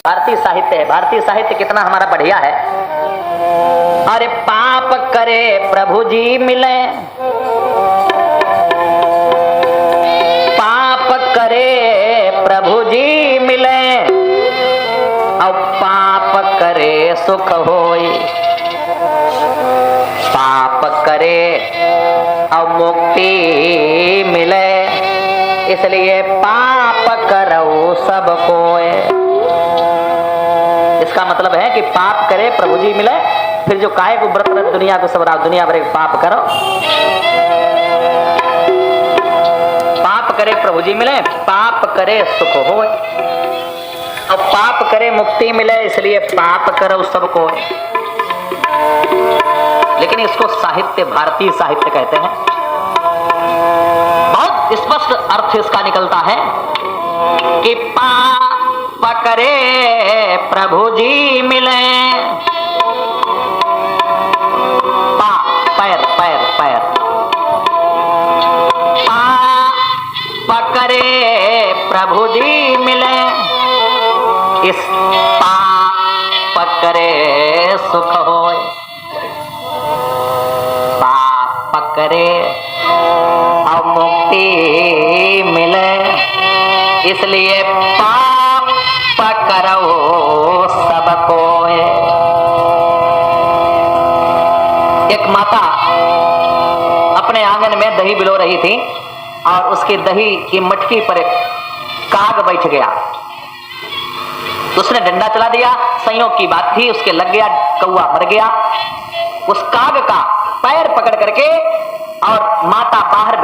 भारतीय साहित्य है। भारतीय साहित्य कितना हमारा बढ़िया है। अरे पाप करे प्रभु जी मिले, पाप करे प्रभु जी मिले, और पाप करे सुख होई, पाप करे और मुक्ति मिले, इसलिए पाप करो सब कोय। इसका मतलब है कि पाप करे प्रभु जी मिले, फिर जो काहे को व्रत व्रत दुनिया को सब राव, दुनिया भर पाप करो, पाप करे प्रभु जी मिले, पाप करे सुख होय, और पाप करे मुक्ति मिले, इसलिए पाप करो सबको। लेकिन इसको साहित्य, भारतीय साहित्य कहते हैं। बहुत स्पष्ट अर्थ इसका निकलता है कि पाप करे प्रभु जी मिले, पैर पैर पैर, पाप करे प्रभु जी मिले, इस पाप करे सुख होय, पाप करे और मुक्ति मिले, इसलिए पाप करो सबको। एक माता अपने आंगन में दही बिलो रही थी और उसकी दही की मटकी पर एक काग बैठ गया। उसने डंडा चला दिया, संयोग की बात थी, उसके लग गया, कौवा मर गया। उस काग का पैर पकड़ करके और माता बाहर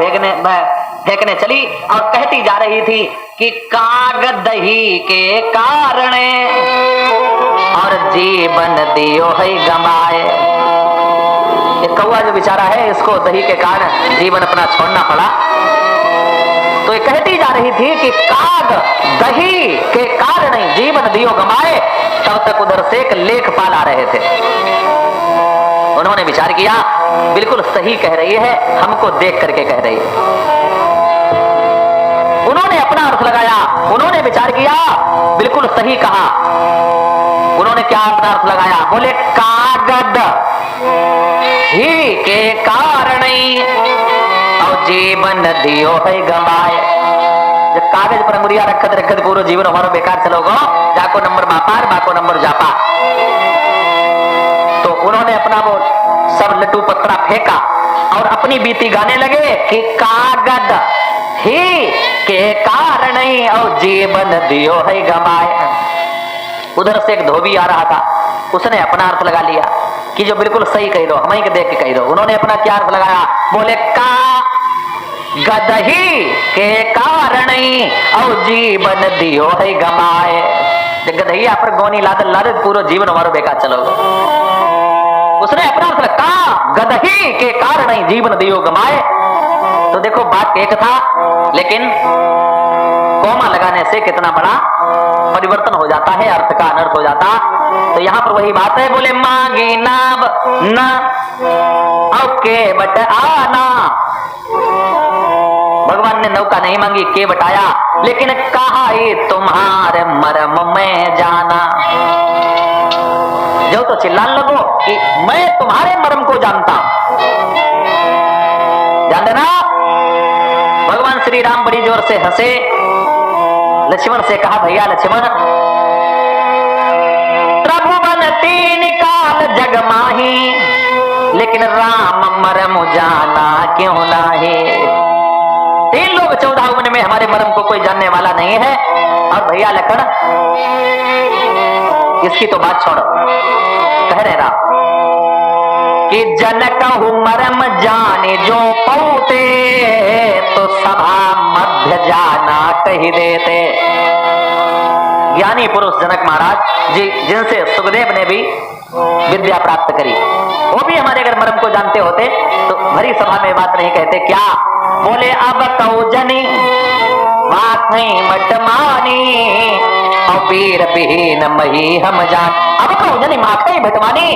फेंकने चली और कहती जा रही थी कि काग दही के कारण और जीवन दियो है गमाए। ये कौवा जो बेचारा है, इसको दही के कारण जीवन अपना छोड़ना पड़ा। तो ये कहती जा रही थी कि काग दही के कारण जीवन दियो गमाए। तब तक उधर से एक लेखपाल आ रहे थे। उन्होंने विचार किया, बिल्कुल सही कह रही है, हमको देख करके कह रही है। उन्होंने अपना अर्थ लगाया, उन्होंने विचार किया, बिल्कुल सही कहा। उन्होंने क्या अपना अर्थ लगाया? बोले कागद ही के कारण और जीवन दियो है गमाए। जब कागज पर अंगुरिया रखत रखत पूरा जीवन हमारा बेकार चलोगो, जाको नंबर बापार बाको नंबर जापा। तो उन्होंने अपना वो सब लट्टू पत्रा फेंका और अपनी बीती गाने लगे कि कागज ही के कारण और जीवन दियो है गमाए। उधर से एक धोबी आ रहा था, उसने अपना अर्थ लगा लिया कि जो बिल्कुल सही कह दो, हमें देख के कह दो। उन्होंने अपना क्या अर्थ लगाया? बोले का गदही के कारण और जीवन दियो है गमाए। गदहिया पर गोनी लाद लाद पूरा जीवन हमारा बेकार चलोगे। उसने अपना अर्थ लगा गदही के कारण जीवन दियो गमाए। तो देखो बात एक था, लेकिन कोमा लगाने से कितना बड़ा परिवर्तन हो जाता है, अर्थ का अनर्थ हो जाता। तो यहाँ पर वही बात है, बोले मांगी नाव न औके बट आना। भगवान ने नौका नहीं मांगी, के बटाया, लेकिन कहा ये तुम्हारे मरम में जाना। जो तो चिल्लाने लगो कि मैं तुम्हारे मरम को जानता हूं। ध्यान देना, भगवान श्री राम बड़ी जोर से हंसे। लक्ष्मण से कहा, भैया लक्ष्मण, त्रिभुवन तीन काल जग माही, लेकिन राम मरम जाना क्यों नाही। 3 लोग 14 उम्र में हमारे मरम को कोई जानने वाला नहीं है। और भैया लखन, इसकी तो बात छोड़ो, कह रहे राम कि जनक मरम जाने जो पौते, तो सभा मध्य जाना कही देते। ज्ञानी पुरुष जनक महाराज जी, जिनसे सुखदेव ने भी विद्या प्राप्त करी, वो भी हमारे अगर मरम को जानते होते तो भरी सभा में बात नहीं कहते। क्या बोले? अब कहो जनी बात नहीं मत मानी, और वीर विहीन मही हम जान। अब कहो जनी मात नहीं भटमानी,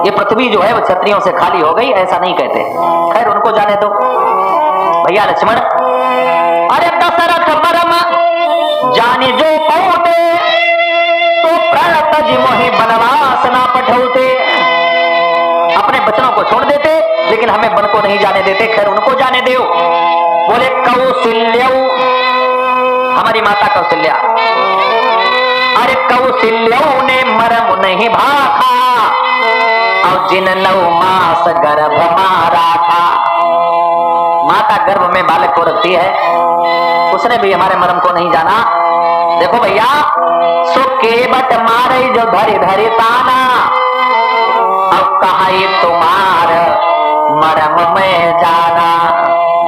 ये पृथ्वी जो है वो क्षत्रियों से खाली हो गई, ऐसा नहीं कहते। खैर उनको जाने दो। भैया लक्ष्मण, अरे दशरथ मरम जाने जो पौटे, नहीं जाने देते, खैर उनको जाने दो। बोले कौशल्य, हमारी माता कौशल्या, अरे कौशल्यों ने मरम नहीं भाखा और जिन 9 मास गर्भ मारा था। माता गर्भ में बालक को रखती है, उसने भी हमारे मरम को नहीं जाना। देखो भैया, सो केवट मारे जो धरे धरे ताना, अब कहा ये तुम्हार मरम में जाना।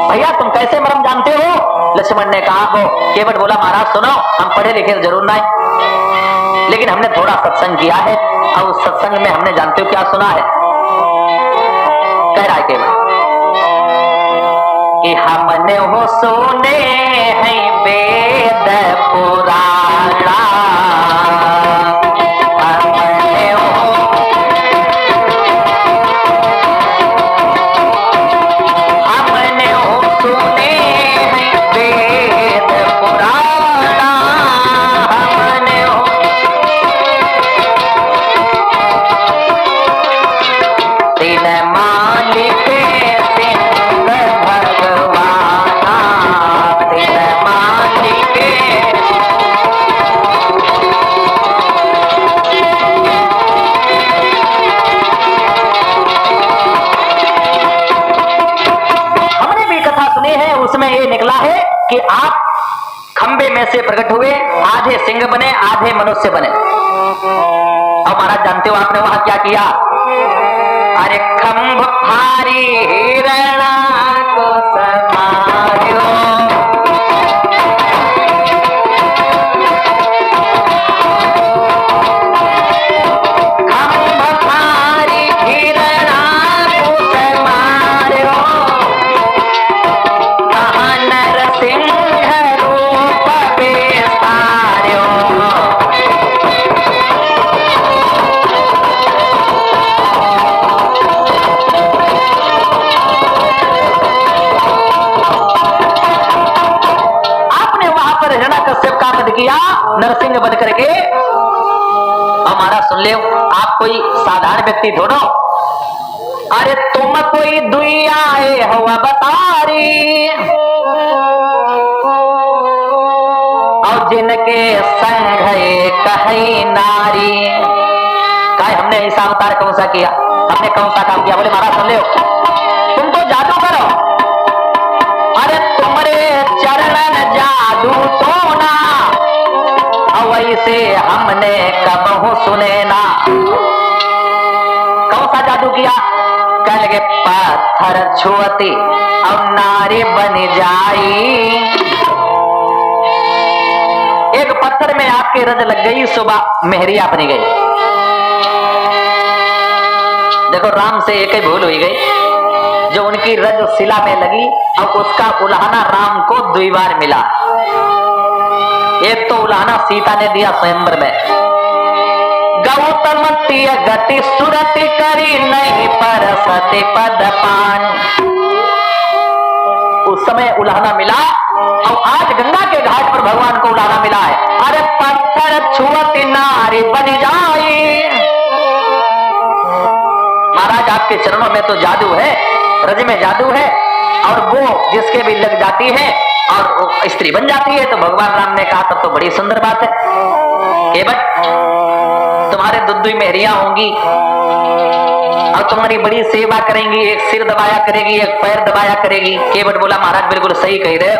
भैया तुम कैसे मरम जानते हो? लक्ष्मण ने कहा को केवट बोला महाराज सुनो, हम पढ़े लिखे जरूर नहीं, लेकिन हमने थोड़ा सत्संग किया है और उस सत्संग में हमने जानते हो क्या सुना है। कह रहा है केवट कि हमने हो सुने हैं वेद पुराणा, हमने हो सुने हैं वेद पुराणा, हमने हो तीन मालिक सिंह भगवाना, तीन मालिक। हमने भी कथा सुनी है, उसमें ये निकला है कि आप खंबे में से प्रकट हुए, आधे सिंह बने आधे मनुष्य बने। अब महाराज जानते हो आपने वहां क्या किया? अरे खंभ भारी हिरणा को समारो, खंभ भारी हिरणा को समारो, कहाँ नरसिंह रूप बेसारो। हिरण्यकश्यप का वध किया नरसिंह बन करके। हमारा सुन ले, आप कोई साधारण व्यक्ति थोड़ो, अरे तुम कोई दुई आए हो बतारी, और जिनके संग कहीं नारी। कहे हमने ऐसा अवतार कौन सा किया, हमने कौन सा काम किया? बोले महाराज सुन ले, तुम तो जादू करो, अरे तुम्हारे चरणन जादू तो ना, वैसे हमने कबहू सुने ना। कौन सा जादू किया? कह लगे पत्थर छुअती और नारी बन जाई। एक पत्थर में आपके रज लग गई, सुबह मेहरिया बनी गई। देखो राम से एक ही भूल हुई गई, जो उनकी रज शिला में लगी और उसका उल्हाना राम को 2 बार मिला। एक तो उल्हाना सीता ने दिया स्वयंवर में, गौतम तीय गति सुरति करी नहीं पर सती पद पान। उस समय उल्हाना मिला और आज गंगा के घाट पर भगवान को उल्हाना मिला है। अरे पत्थर छुअती नारी बन जाई। महाराज आपके चरणों में तो जादू है, रज में जादू है, और वो जिसके भी लग जाती है और स्त्री बन जाती है। तो भगवान राम ने कहा तब तो बड़ी सुंदर बात है, केवट तुम्हारे 2 मेहरियां होंगी और तुम्हारी बड़ी सेवा करेंगी, एक सिर दबाया करेगी, एक पैर दबाया करेगी। केवट बोला महाराज बिल्कुल सही कह रहे।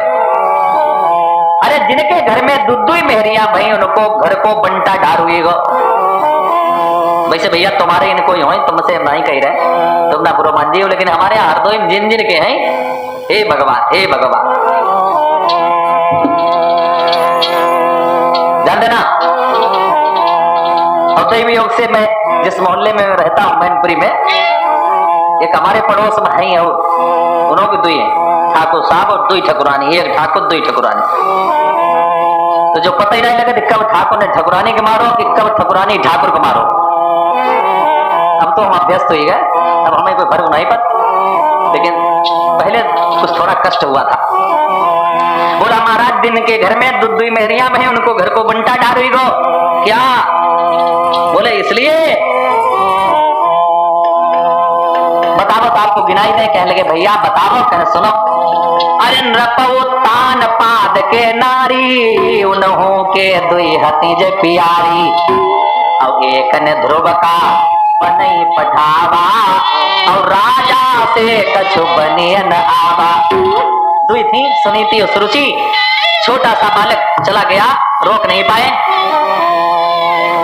अरे जिनके घर में 2 मेहरियां भाई, उनको घर को बंटा डारूएगा। वैसे भैया तुम्हारे इनको ही हो, तुमसे नहीं कह रहे, तुम ना बुरा मान जियो, लेकिन हमारे यहाँ हरदोई जिन जिन के हैं, हे भगवान हे भगवान, जान देना। और दैव योग से मैं जिस मोहल्ले में रहता हूँ मैनपुरी में, एक हमारे पड़ोस में है, और उन्होंने 2 हैं, ठाकुर साहब और 2 ठकुरानी, एक ठाकुर 2 ठकुरानी। तो जो पता ही नहीं लगा कि कब ठाकुर ने ठकुरानी को मारो कि कब ठकुरानी ठाकुर को मारो। अब तो हम अभ्यस्त हो गए, अब हमें कोई फर्क नहीं पड़ता, लेकिन पहले कुछ थोड़ा कष्ट हुआ था। बोला महाराज दिन के घर में 2 मेहरियां हैं, उनको घर को बंटा डाल गो क्या? बोले इसलिए बताओ तो आपको पिनाई दे। कहने लगे भैया बताओ। कहने सुनो, अरे नृपो तान पाद के नारी, उन्हों के दुई हती जे प्यारी। अब एक ने ध्रुव का बनई पठावा, और राजा से कछु बनियन आवा। दुई थी सुनीति और सुरुचि। छोटा सा बालक चला गया, रोक नहीं पाए।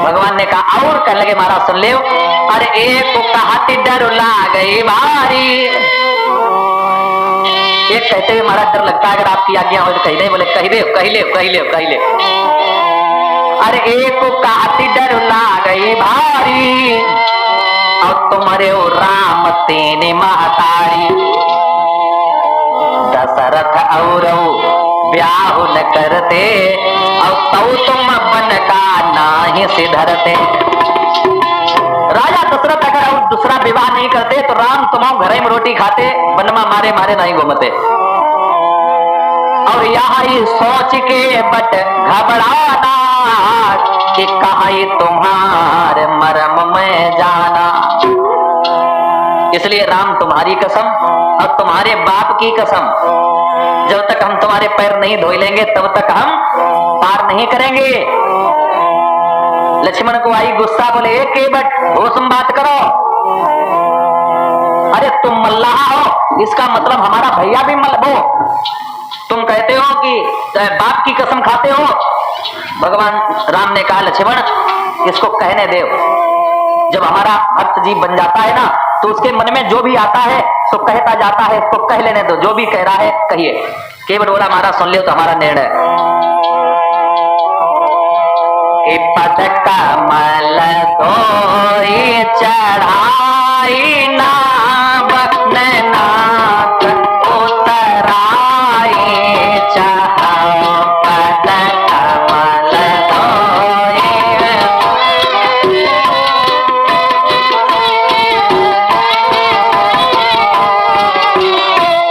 भगवान ने कहा और। कहने लगे महाराज सुन ले। अरे एक को कहती डर गई भारी। एक कहते हुए महाराज डर लगता है, अगर आपकी आज्ञा हो तो कही नहीं। बोले कही ले कही ले कही ले कही ले। अरे एक को कहती डर गई भारी, और तुम्हारे राम तेने महतारी। दशरथ और ब्याह न करते, और तो तुम बन का नाही सिधरते। राजा दशरथ अगर और दूसरा विवाह नहीं करते तो राम तुम घर में रोटी खाते, वनमा मारे मारे नहीं घूमते। और यहाँ ही सोच के बट घबराना, कि कहीं तुम्हारे मरम में जाना। इसलिए राम तुम्हारी कसम और तुम्हारे बाप की कसम, जब तक हम तुम्हारे पैर नहीं धो लेंगे तब तक हम पार नहीं करेंगे। लक्ष्मण को आई गुस्सा। बोले एक बट होश में बात करो। अरे तुम मल्लाह हो, इसका मतलब हमारा भैया भी मल्लाह। तुम कहते हो कि बाप की कसम खाते हो। भगवान राम ने कहा लक्ष्मण इसको कहने दो। जब हमारा भक्त जीव बन जाता है ना, तो उसके मन में जो भी आता है तो कहता जाता है, इसको कह लेने दो। जो भी कह रहा है कहिए। केवल बोला हमारा सुन लियो तो हमारा निर्णय। पद कमल धोई चढ़ाई, नाम नाथ उतराई। चाहो पद कमल धोई।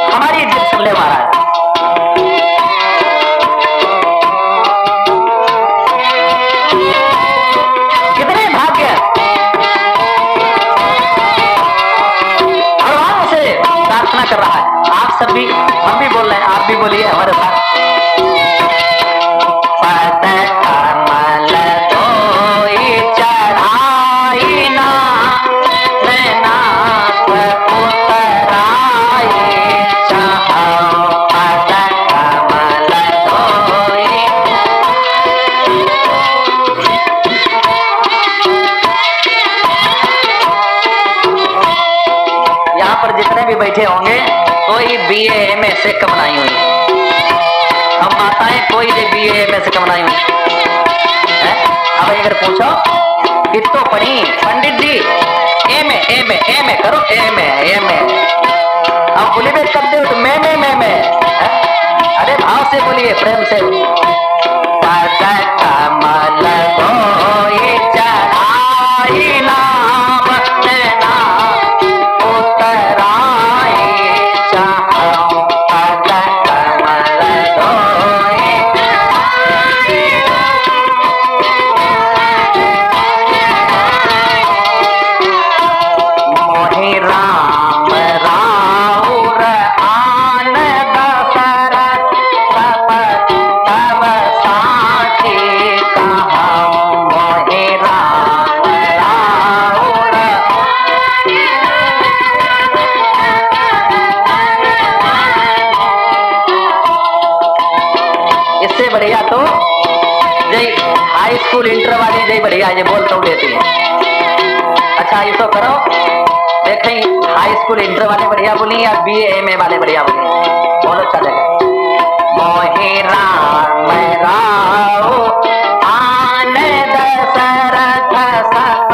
हमारी जिद सुन ले महाराज। कर रहा है। आप सब भी, हम भी बोल रहे हैं, आप भी बोलिए हमारे साथ। पद कमल धोई चढ़ाई, नाथ उतराई। चाहो पद कमल धोई। यहाँ पर जितने भी बैठे होंगे कोई बीए एमए से कम नहीं हुई। हम माताएं कोई भी बीए एमए से कम नहीं हुई है। अब अगर पूछो कितो पढ़ी पंडित जी, एमए एमए एमए करो, एमए एमए। अब बोली बेट करते हो तो मैं अरे भाव से बोलिए, प्रेम से। पद कमल धोई चढ़ाई, नाम नाथ उतराई। चाहो पद कमल धोई। मोहि राम राउर आन दशरथ, सब तब साथी कहूँ। मोहि राम राउर। इससे बढ़िया तो जय हाई स्कूल इंटर वाली जय बढ़िया ये बोल तो देती है। अच्छा ये तो करो, देखें हाई स्कूल इंटर वाले बढ़िया बोली या बीए एमए वाले बढ़िया बोली, बोलो चलेगा। मोहि राम राव आन दशरथ, सब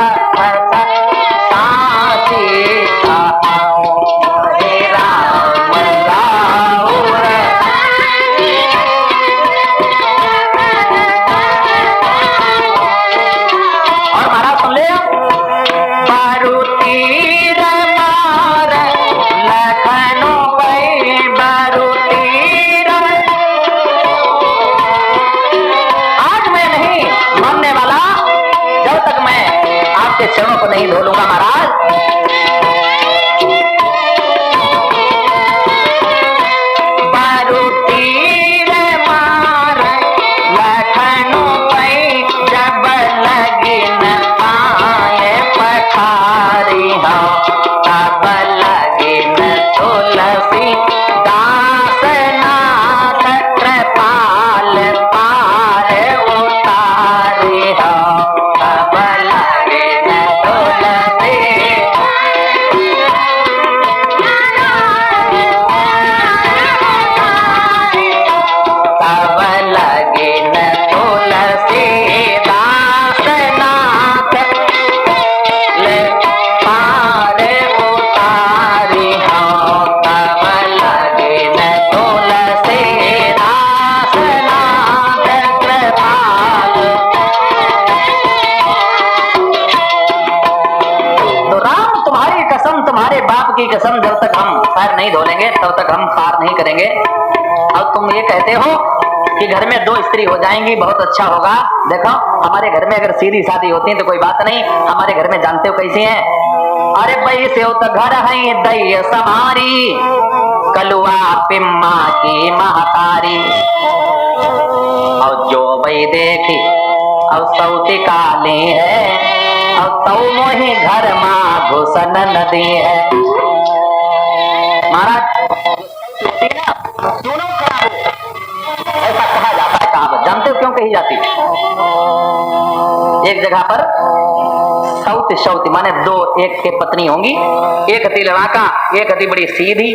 साथी कहूँ। मोहि राम राव। और महाराज सुन ले, बारूतीर मार लखनऊ पई, बारूतीर। आज मैं नहीं मानने वाला जब तक मैं आपके चरणों को नहीं धो लूंगा महाराज। आपकी कसम जब तक हम पैर नहीं धो लेंगे तब तक हम पार नहीं करेंगे। और तुम ये कहते हो कि घर में 2 स्त्री हो जाएंगी, बहुत अच्छा होगा। देखो हमारे घर में अगर सीधी शादी होती है तो कोई बात नहीं, हमारे घर में जानते हो कैसी है? अरे भाई से तो घर है दैय समारी, कलुआ पिम्मा की महतारी। और जो भाई देखी और सौती काली है, और तो मोही घर माँ घुसन नदी है। महाराज दोनों खराब हो, ऐसा कहा जाता है। कहावत जानते हो क्यों कही जाती है? एक जगह पर सौती सौती माने 2 एक के पत्नी होंगी, एक हती लड़ाका, एक हती बड़ी सीधी।